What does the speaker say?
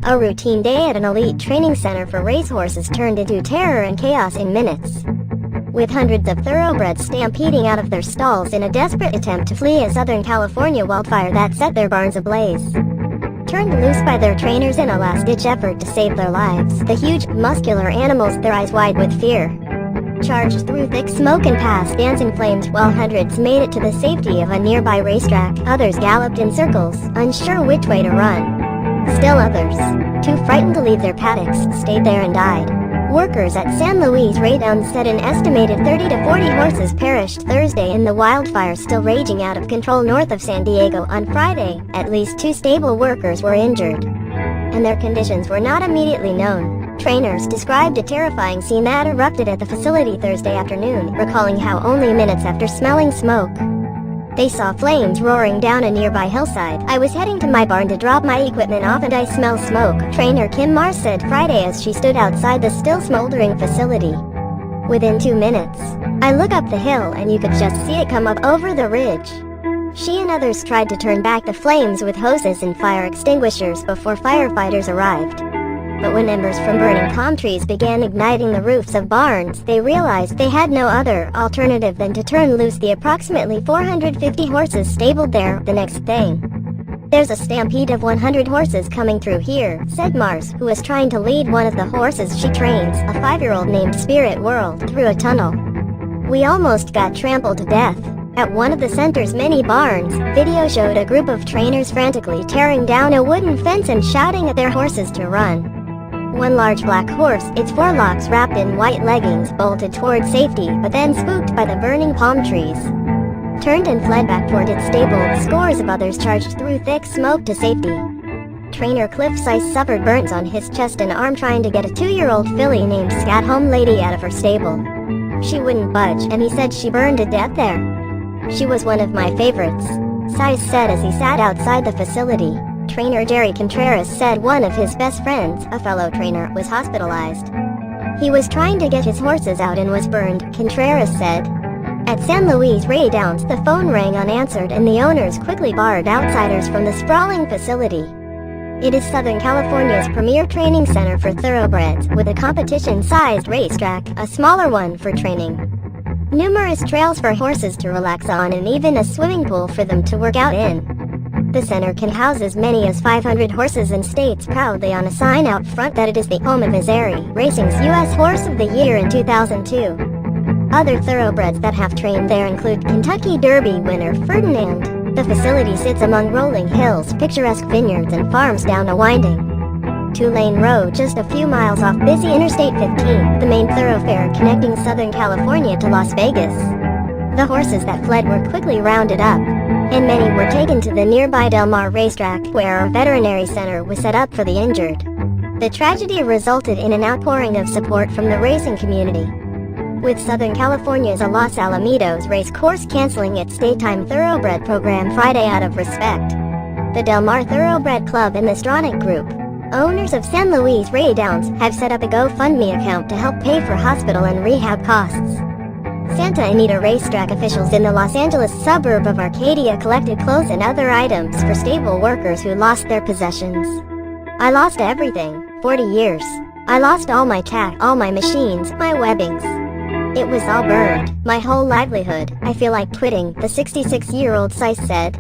A routine day at an elite training center for racehorses turned into terror and chaos in minutes, with hundreds of thoroughbreds stampeding out of their stalls in a desperate attempt to flee a Southern California wildfire that set their barns ablaze. Turned loose by their trainers in a last-ditch effort to save their lives, the huge, muscular animals, their eyes wide with fear, charged through thick smoke and past dancing flames while hundreds made it to the safety of a nearby racetrack. Others galloped in circles, unsure which way to run. Still others, too frightened to leave their paddocks, stayed there and died. Workers at San Luis Rey Downs said an estimated 30 to 40 horses perished Thursday in the wildfire still raging out of control north of San Diego. On Friday, at least 2 stable workers were injured, and their conditions were not immediately known. Trainers described a terrifying scene that erupted at the facility Thursday afternoon, recalling how only minutes after smelling smoke, they saw flames roaring down a nearby hillside. "I was heading to my barn to drop my equipment off and I smell smoke," trainer Kim Mars said Friday as she stood outside the still smoldering facility. "Within 2 minutes, I look up the hill and you could just see it come up over the ridge." She and others tried to turn back the flames with hoses and fire extinguishers before firefighters arrived. But when embers from burning palm trees began igniting the roofs of barns, they realized they had no other alternative than to turn loose the approximately 450 horses stabled there. "The next thing, there's a stampede of 100 horses coming through here," said Mars, who was trying to lead one of the horses she trains, a 5-year-old named Spirit World, through a tunnel. "We almost got trampled to death." At one of the center's many barns, video showed a group of trainers frantically tearing down a wooden fence and shouting at their horses to run. One large black horse, its forelocks wrapped in white leggings, bolted toward safety, but then, spooked by the burning palm trees, turned and fled back toward its stable. Scores of others charged through thick smoke to safety. Trainer Cliff Sice suffered burns on his chest and arm trying to get a 2-year-old filly named Scat Home Lady out of her stable. "She wouldn't budge, and he said she burned to death there. She was one of my favorites," Sice said as he sat outside the facility. Trainer Jerry Contreras said one of his best friends, a fellow trainer, was hospitalized. He was trying to get his horses out and was burned, Contreras said. At San Luis Rey Downs, the phone rang unanswered and the owners quickly barred outsiders from the sprawling facility. It is Southern California's premier training center for thoroughbreds, with a competition-sized racetrack, a smaller one for training, numerous trails for horses to relax on, and even a swimming pool for them to work out in. The center can house as many as 500 horses and states proudly on a sign out front that it is the home of Missouri, racing's U.S. Horse of the Year in 2002. Other thoroughbreds that have trained there include Kentucky Derby winner Ferdinand. The facility sits among rolling hills, picturesque vineyards and farms down a winding 2-lane road just a few miles off busy Interstate 15, the main thoroughfare connecting Southern California to Las Vegas. The horses that fled were quickly rounded up, and many were taken to the nearby Del Mar racetrack, where a veterinary center was set up for the injured. The tragedy resulted in an outpouring of support from the racing community, with Southern California's Los Alamitos race course canceling its daytime thoroughbred program Friday out of respect. The Del Mar Thoroughbred Club and the Stronach Group, owners of San Luis Rey Downs, have set up a GoFundMe account to help pay for hospital and rehab costs. Santa Anita racetrack officials in the Los Angeles suburb of Arcadia collected clothes and other items for stable workers who lost their possessions. "I lost everything. 40 years. I lost all my tack, all my machines, my webbings. It was all burned. My whole livelihood. I feel like quitting," the 66-year-old Sice said.